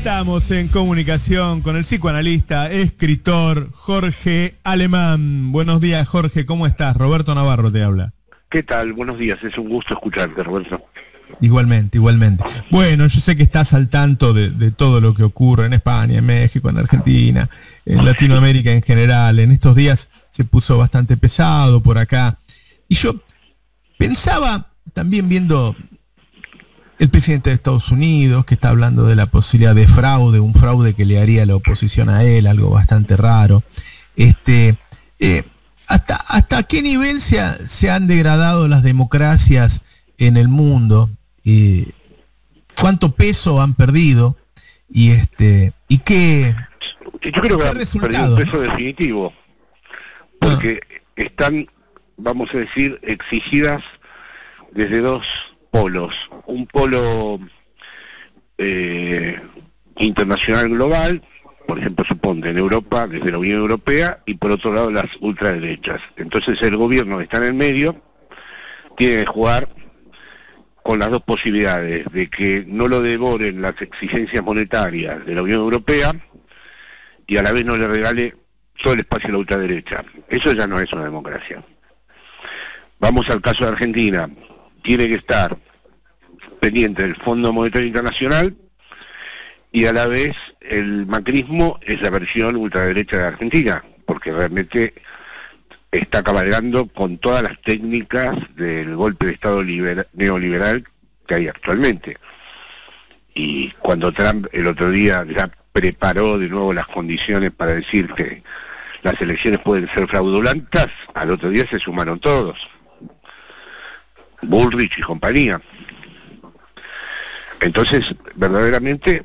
Estamos en comunicación con el psicoanalista, escritor Jorge Alemán. Buenos días, Jorge, ¿cómo estás? Roberto Navarro te habla. ¿Qué tal? Buenos días, es un gusto escucharte, Roberto. Igualmente, igualmente. Bueno, yo sé que estás al tanto de todo lo que ocurre en España, en México, en Argentina, en Latinoamérica en general. En estos días se puso bastante pesado por acá. Y yo pensaba, también viendo el presidente de Estados Unidos, que está hablando de la posibilidad de fraude, un fraude que le haría la oposición a él, algo bastante raro. ¿Hasta qué nivel se han degradado las democracias en el mundo? ¿Cuánto peso han perdido? ¿Y qué? Yo creo que han perdido un peso definitivo, porque están, vamos a decir, exigidas desde dos polos. Un polo internacional global, por ejemplo, suponte en Europa, desde la Unión Europea, y por otro lado las ultraderechas. Entonces el gobierno que está en el medio tiene que jugar con las dos posibilidades, de que no lo devoren las exigencias monetarias de la Unión Europea y a la vez no le regale todo el espacio a la ultraderecha. Eso ya no es una democracia. Vamos al caso de Argentina. Tiene que estar pendiente del Fondo Monetario Internacional y a la vez el macrismo es la versión ultraderecha de Argentina, porque realmente está cabalgando con todas las técnicas del golpe de Estado neoliberal que hay actualmente. Y cuando Trump el otro día ya preparó de nuevo las condiciones para decir que las elecciones pueden ser fraudulentas, al otro día se sumaron todos. Bullrich y compañía. Entonces, verdaderamente,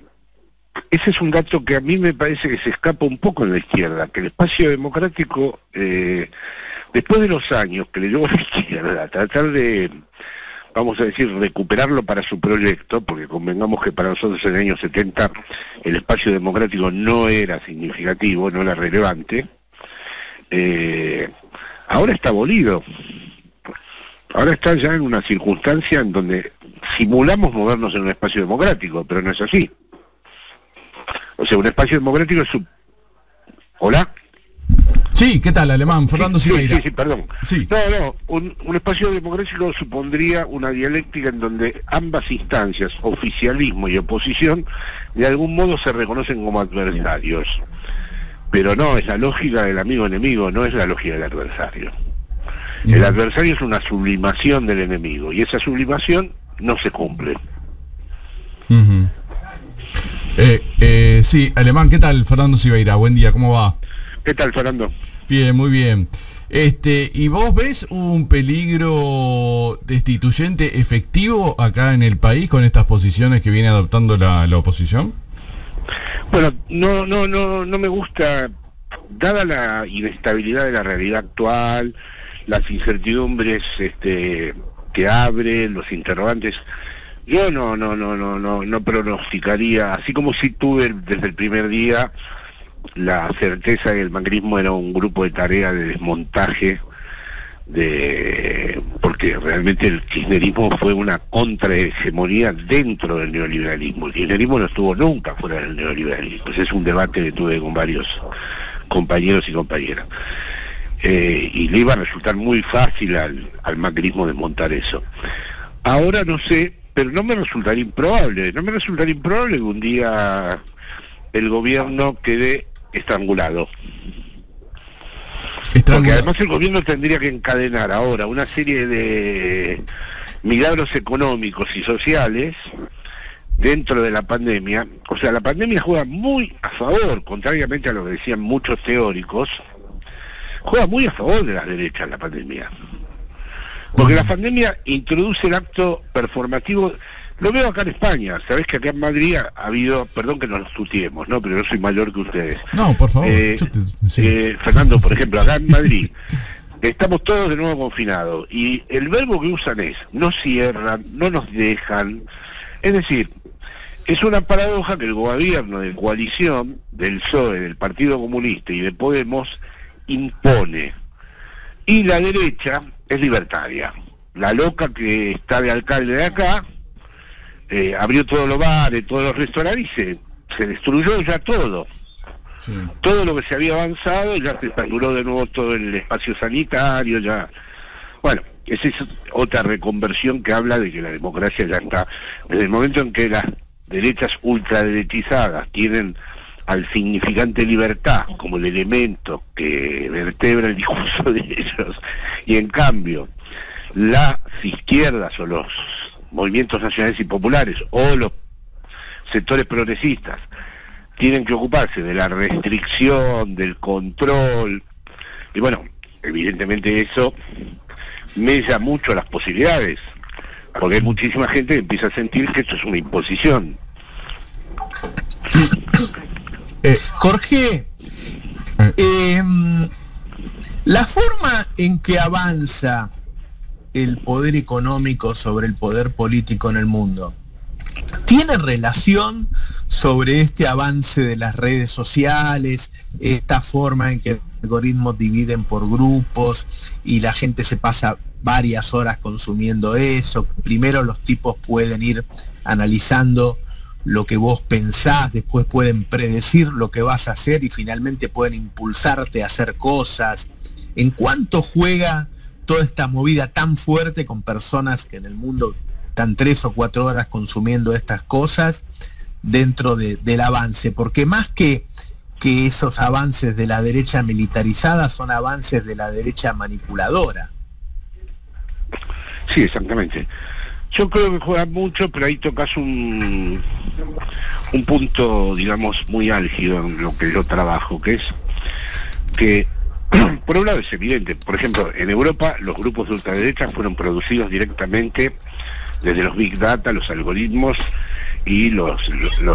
ese es un dato que a mí me parece que se escapa un poco en la izquierda, que el espacio democrático, después de los años que le llevó a la izquierda, tratar de, vamos a decir, recuperarlo para su proyecto, porque convengamos que para nosotros en el año 70 el espacio democrático no era significativo, no era relevante, ahora está abolido. Ahora está ya en una circunstancia en donde simulamos movernos en un espacio democrático, pero no es así. O sea, un espacio democrático es ¿Hola? Sí, ¿qué tal, Alemán? Fernando Siveira. Sí, perdón. Sí. No, un espacio democrático supondría una dialéctica en donde ambas instancias, oficialismo y oposición, de algún modo se reconocen como adversarios. Pero no, es la lógica del amigo-enemigo, no es la lógica del adversario. El adversario es una sublimación del enemigo, y esa sublimación no se cumple. Sí, Alemán, ¿qué tal? Fernando Siveira, buen día, ¿cómo va? ¿Qué tal, Fernando? Bien, muy bien. ¿Y vos ves un peligro destituyente efectivo acá en el país con estas posiciones que viene adoptando la oposición? Bueno, no me gusta, dada la inestabilidad de la realidad actual, las incertidumbres que abre, los interrogantes, yo no pronosticaría, así como si tuve desde el primer día la certeza de que el macrismo era un grupo de tarea de desmontaje, porque realmente el kirchnerismo fue una contrahegemonía dentro del neoliberalismo. El kirchnerismo no estuvo nunca fuera del neoliberalismo. Ese es un debate que tuve con varios compañeros y compañeras. Y le iba a resultar muy fácil al macrismo desmontar eso. Ahora no sé, pero no me resultaría improbable que un día el gobierno quede estrangulado. Porque además el gobierno tendría que encadenar ahora una serie de milagros económicos y sociales dentro de la pandemia. O sea, la pandemia juega muy a favor, contrariamente a lo que decían muchos teóricos, juega muy a favor de las derechas la pandemia. Porque la pandemia introduce el acto performativo. Lo veo acá en España. Sabés que acá en Madrid ha habido, perdón que nos tuteemos, ¿no? Pero yo soy mayor que ustedes. No, por favor. Fernando, por ejemplo, acá en Madrid estamos todos de nuevo confinados. Y el verbo que usan es, no cierran, no nos dejan. Es decir, es una paradoja que el gobierno de coalición del PSOE, del Partido Comunista y de Podemos impone. Y la derecha es libertaria. La loca que está de alcalde de acá, abrió todos los bares, todos los restaurantes se destruyó ya todo. Sí. Todo lo que se había avanzado, ya se saturó de nuevo todo el espacio sanitario, ya... Bueno, esa es otra reconversión que habla de que la democracia ya está... Desde el momento en que las derechas ultraderechizadas tienen al significante libertad como el elemento que vertebra el discurso de ellos, y en cambio las izquierdas o los movimientos nacionales y populares o los sectores progresistas tienen que ocuparse de la restricción, del control, y bueno, evidentemente eso mella mucho las posibilidades, porque hay muchísima gente que empieza a sentir que esto es una imposición. Jorge, la forma en que avanza el poder económico sobre el poder político en el mundo, ¿tiene relación sobre este avance de las redes sociales, esta forma en que los algoritmos dividen por grupos y la gente se pasa varias horas consumiendo eso? Primero los tipos pueden ir analizando lo que vos pensás, después pueden predecir lo que vas a hacer y finalmente pueden impulsarte a hacer cosas. ¿En cuánto juega toda esta movida tan fuerte con personas que en el mundo están 3 o 4 horas consumiendo estas cosas dentro del avance? Porque más que esos avances de la derecha militarizada son avances de la derecha manipuladora. Sí, exactamente. Yo creo que juega mucho, pero ahí tocas un punto, digamos, muy álgido en lo que yo trabajo, que es que, por un lado es evidente, por ejemplo, en Europa los grupos de ultraderecha fueron producidos directamente desde los Big Data, los algoritmos y los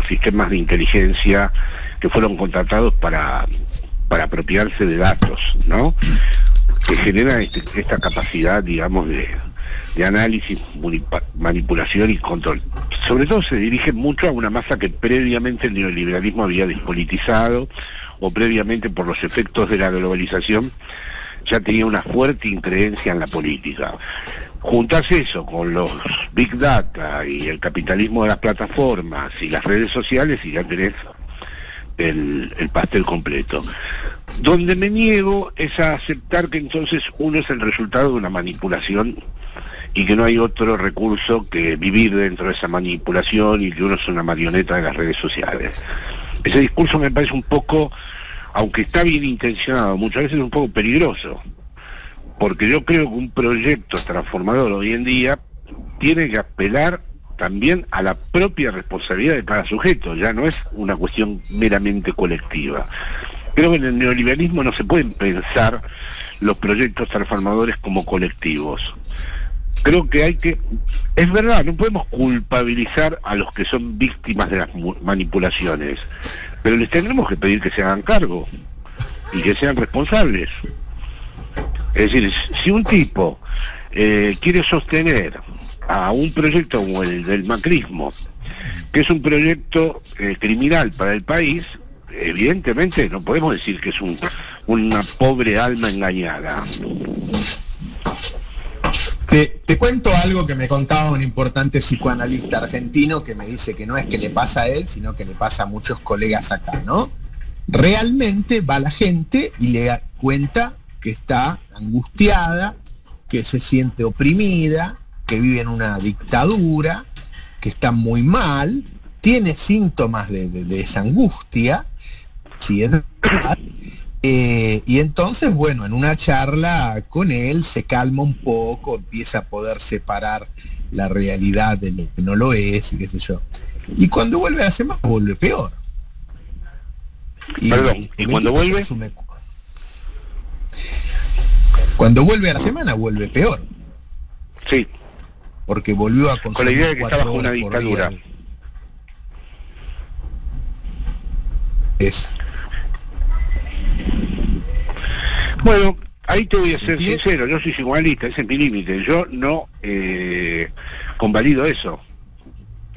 sistemas de inteligencia que fueron contratados para apropiarse de datos, ¿no? Que generan esta capacidad, digamos, de análisis, manipulación y control. Sobre todo se dirige mucho a una masa que previamente el neoliberalismo había despolitizado, o previamente por los efectos de la globalización ya tenía una fuerte increencia en la política. Juntás eso con los Big Data y el capitalismo de las plataformas y las redes sociales y ya tenés el pastel completo. Donde me niego es a aceptar que entonces uno es el resultado de una manipulación y que no hay otro recurso que vivir dentro de esa manipulación y que uno es una marioneta de las redes sociales. Ese discurso me parece un poco, aunque está bien intencionado, muchas veces un poco peligroso, porque yo creo que un proyecto transformador hoy en día tiene que apelar también a la propia responsabilidad de cada sujeto, ya no es una cuestión meramente colectiva. Creo que en el neoliberalismo no se pueden pensar los proyectos transformadores como colectivos. Creo que es verdad, no podemos culpabilizar a los que son víctimas de las manipulaciones, pero les tendremos que pedir que se hagan cargo y que sean responsables. Es decir, si un tipo quiere sostener a un proyecto como el del macrismo, que es un proyecto criminal para el país, evidentemente no podemos decir que es una pobre alma engañada. Te cuento algo que me contaba un importante psicoanalista argentino que me dice que no es que le pasa a él, sino que le pasa a muchos colegas acá, ¿no? Realmente va la gente y le da cuenta que está angustiada, que se siente oprimida, que vive en una dictadura, que está muy mal, tiene síntomas de esa angustia, ansiedad. Y entonces, bueno, en una charla con él se calma un poco, empieza a poder separar la realidad de lo que no lo es, y qué sé yo. Y cuando vuelve a la semana, vuelve peor. ¿Y cuando vuelve? Cuando vuelve a la semana, vuelve peor. Sí. Porque volvió a consumir. Con la idea de que está bajo una dictadura. Es. Bueno, ahí te voy a ser sincero, yo soy psicoanalista, ese es mi límite, yo no convalido eso.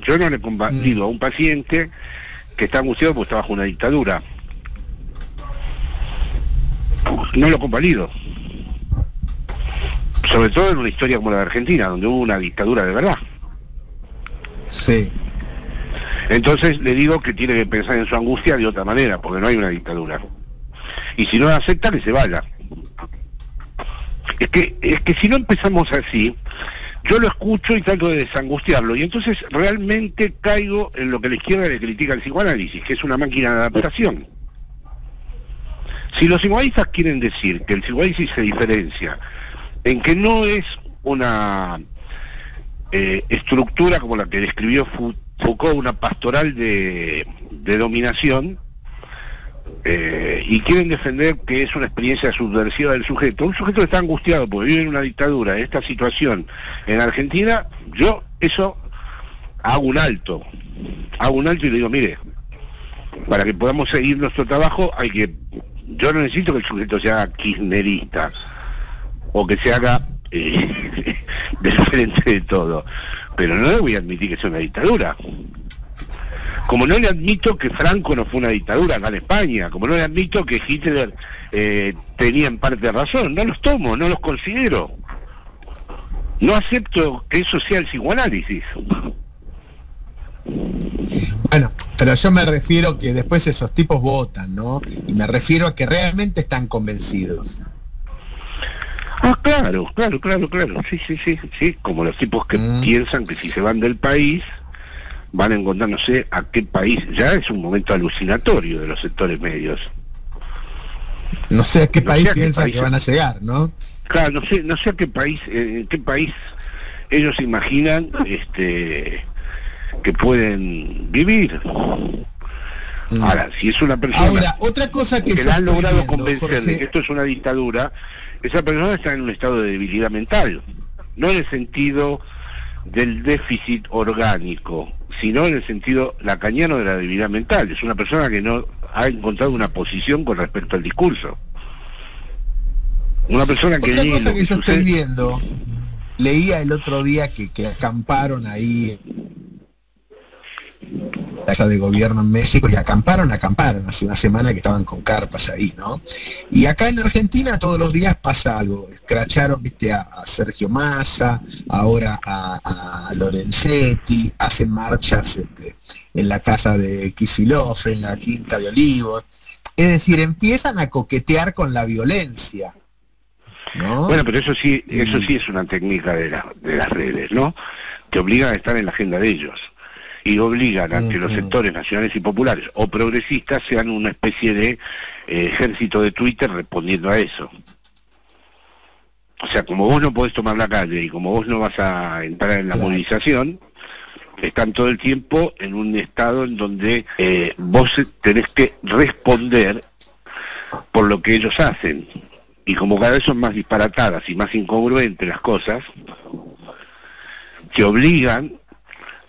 Yo no le convalido a un paciente que está angustiado porque está bajo una dictadura. No lo convalido. Sobre todo en una historia como la de Argentina, donde hubo una dictadura de verdad. Sí. Entonces le digo que tiene que pensar en su angustia de otra manera, porque no hay una dictadura. Y si no la acepta, que se vaya. Es que si no empezamos así, yo lo escucho y trato de desangustiarlo, y entonces realmente caigo en lo que la izquierda le critica al psicoanálisis, que es una máquina de adaptación. Si los psicoanalistas quieren decir que el psicoanálisis se diferencia en que no es una estructura como la que describió Foucault, una pastoral de dominación, y quieren defender que es una experiencia subversiva del sujeto, un sujeto que está angustiado porque vive en una dictadura, en esta situación en Argentina, yo eso hago un alto y le digo, mire, para que podamos seguir nuestro trabajo yo no necesito que el sujeto se haga kirchnerista o que se haga del frente de todo, pero no le voy a admitir que sea una dictadura. Como no le admito que Franco no fue una dictadura acá en España, como no le admito que Hitler tenía en parte razón, no los tomo, no los considero. No acepto que eso sea el psicoanálisis. Bueno, pero yo me refiero que después esos tipos votan, ¿no? Y me refiero a que realmente están convencidos. Ah, claro, sí, como los tipos que piensan que si se van del país van a encontrar, no sé a qué país. Ya es un momento alucinatorio de los sectores medios. No sé a qué país piensan que van a llegar, ¿no? Claro, no sé a qué país, en qué país ellos imaginan que pueden vivir. Ahora, si es una persona otra cosa que la han logrado viendo, convencer Jorge, de que esto es una dictadura, esa persona está en un estado de debilidad mental, no en el sentido del déficit orgánico, sino en el sentido lacaniano de la debilidad mental. Es una persona que no ha encontrado una posición con respecto al discurso. Una persona que... Otra cosa que yo estoy viendo, leía el otro día que acamparon ahí la casa de gobierno en México, y acamparon hace una semana que estaban con carpas ahí, ¿no? Y acá en Argentina todos los días pasa algo. Escracharon, viste, a Sergio Massa, ahora a Lorenzetti, hacen marchas en la casa de Kicillof, en la Quinta de Olivos. Es decir, empiezan a coquetear con la violencia, ¿no? Bueno, pero eso sí es una técnica de las redes, ¿no? Que obligan a estar en la agenda de ellos. Y obligan a que los sectores nacionales y populares o progresistas sean una especie de ejército de Twitter respondiendo a eso. O sea, como vos no podés tomar la calle y como vos no vas a entrar en la movilización, están todo el tiempo en un estado en donde vos tenés que responder por lo que ellos hacen. Y como cada vez son más disparatadas y más incongruentes las cosas, te obligan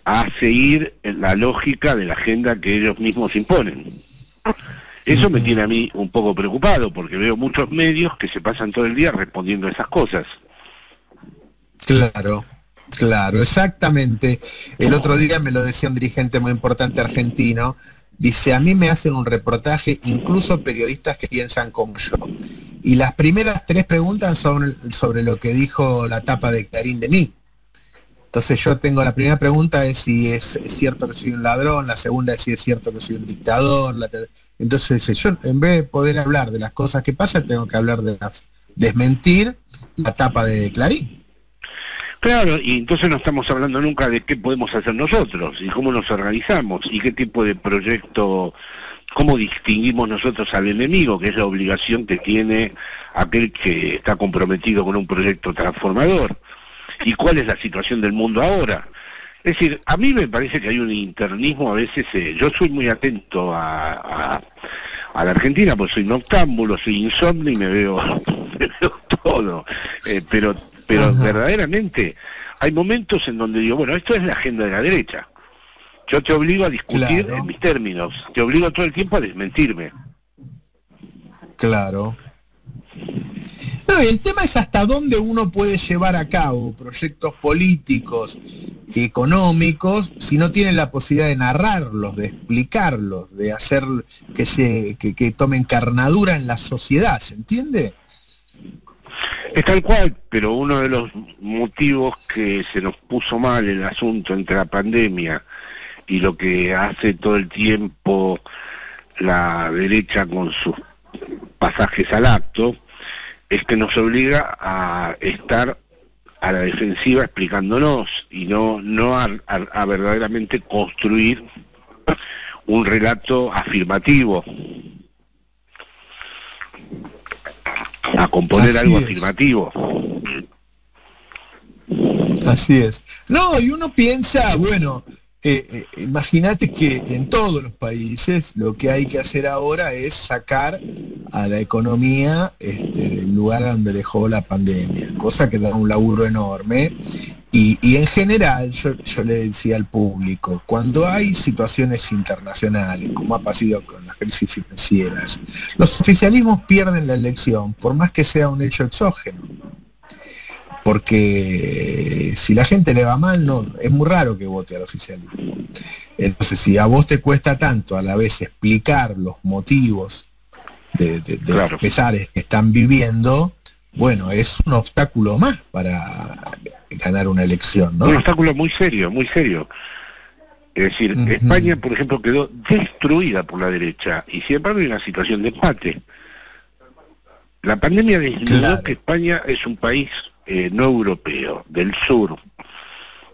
a seguir en la lógica de la agenda que ellos mismos imponen. Eso me tiene a mí un poco preocupado, porque veo muchos medios que se pasan todo el día respondiendo a esas cosas. Claro, exactamente. El otro día me lo decía un dirigente muy importante argentino, dice, a mí me hacen un reportaje, incluso periodistas que piensan como yo. Y las primeras 3 preguntas son sobre lo que dijo la tapa de Clarín de mí. Entonces yo tengo, la primera pregunta es si es cierto que soy un ladrón, la segunda es si es cierto que soy un dictador, entonces yo en vez de poder hablar de las cosas que pasan, tengo que hablar de desmentir la tapa de Clarín. Claro, y entonces no estamos hablando nunca de qué podemos hacer nosotros, y cómo nos organizamos, y qué tipo de proyecto, cómo distinguimos nosotros al enemigo, que es la obligación que tiene aquel que está comprometido con un proyecto transformador. ¿Y cuál es la situación del mundo ahora? Es decir, a mí me parece que hay un internismo a veces. Yo soy muy atento a la Argentina, porque soy noctámbulo, soy insomnio y me veo todo. Pero verdaderamente hay momentos en donde digo, bueno, esto es la agenda de la derecha. Yo te obligo a discutir en mis términos, te obligo todo el tiempo a desmentirme. Claro. No, el tema es hasta dónde uno puede llevar a cabo proyectos políticos y económicos si no tiene la posibilidad de narrarlos, de explicarlos, de hacer que tomen carnadura en la sociedad, ¿se entiende? Es tal cual, pero uno de los motivos que se nos puso mal el asunto entre la pandemia y lo que hace todo el tiempo la derecha con sus pasajes al acto, es que nos obliga a estar a la defensiva explicándonos y no a verdaderamente construir un relato afirmativo, a componer Así algo es. afirmativo. Así es. No, y uno piensa, bueno, imagínate que en todos los países lo que hay que hacer ahora es sacar a la economía del lugar donde dejó la pandemia, cosa que da un laburo enorme. Y en general, yo le decía al público, cuando hay situaciones internacionales, como ha pasado con las crisis financieras, los oficialismos pierden la elección, por más que sea un hecho exógeno. Porque si la gente le va mal, no, es muy raro que vote al oficialismo. Entonces, si a vos te cuesta tanto a la vez explicar los motivos de Claro. los pesares que están viviendo, bueno, es un obstáculo más para ganar una elección, ¿no? Un obstáculo muy serio, muy serio. Es decir, España, por ejemplo, quedó destruida por la derecha y sin embargo hay una situación de empate. La pandemia desnudó Claro. que España es un país no europeo, del sur,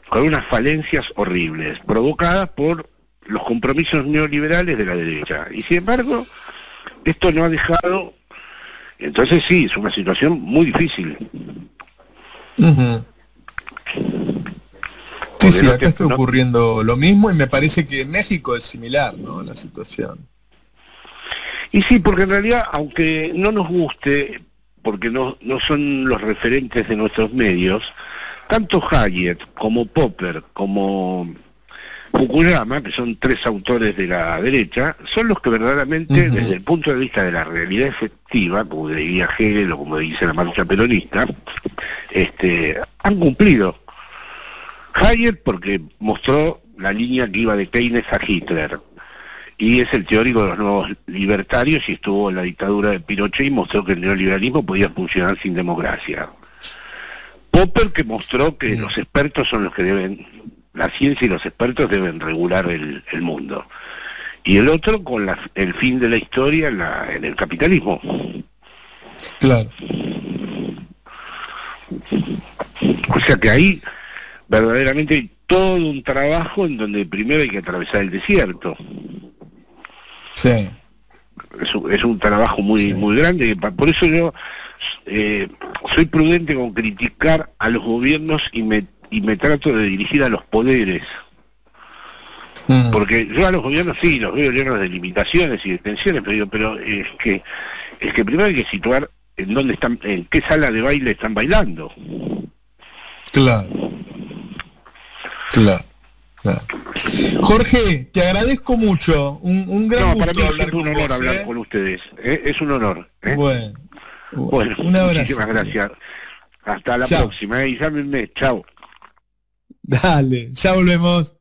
con unas falencias horribles, provocadas por los compromisos neoliberales de la derecha. Y sin embargo, esto no ha dejado... Entonces sí, es una situación muy difícil. Ujú. Sí, Porque sí, no acá te- está no- ocurriendo lo mismo y me parece que en México es similar, ¿no? La situación. Y sí, porque en realidad, aunque no nos guste, porque no son los referentes de nuestros medios, tanto Hayek como Popper como Fukuyama, que son tres autores de la derecha, son los que verdaderamente, desde el punto de vista de la realidad efectiva, como diría Hegel o como dice la marcha peronista, han cumplido. Hayek porque mostró la línea que iba de Keynes a Hitler, y es el teórico de los nuevos libertarios y estuvo en la dictadura de Pinochet y mostró que el neoliberalismo podía funcionar sin democracia. Popper que mostró que los expertos son los que deben, la ciencia y los expertos deben regular el mundo. Y el otro con el fin de la historia en el capitalismo. Claro. O sea que ahí verdaderamente hay todo un trabajo en donde primero hay que atravesar el desierto. Sí. Es un trabajo muy grande, por eso yo soy prudente con criticar a los gobiernos y me trato de dirigir a los poderes, porque yo a los gobiernos sí los veo llenos de limitaciones y de tensiones, pero es que primero hay que situar en dónde están, en qué sala de baile están bailando. Claro. Claro. Claro. Jorge, te agradezco mucho, un gran Para gusto mí es hablar un con honor vos, hablar con ustedes, es un honor. Bueno, Bueno, un abrazo. muchísimas gracias. Hasta la Chao. próxima, y llámenme, chao. Dale, ya volvemos.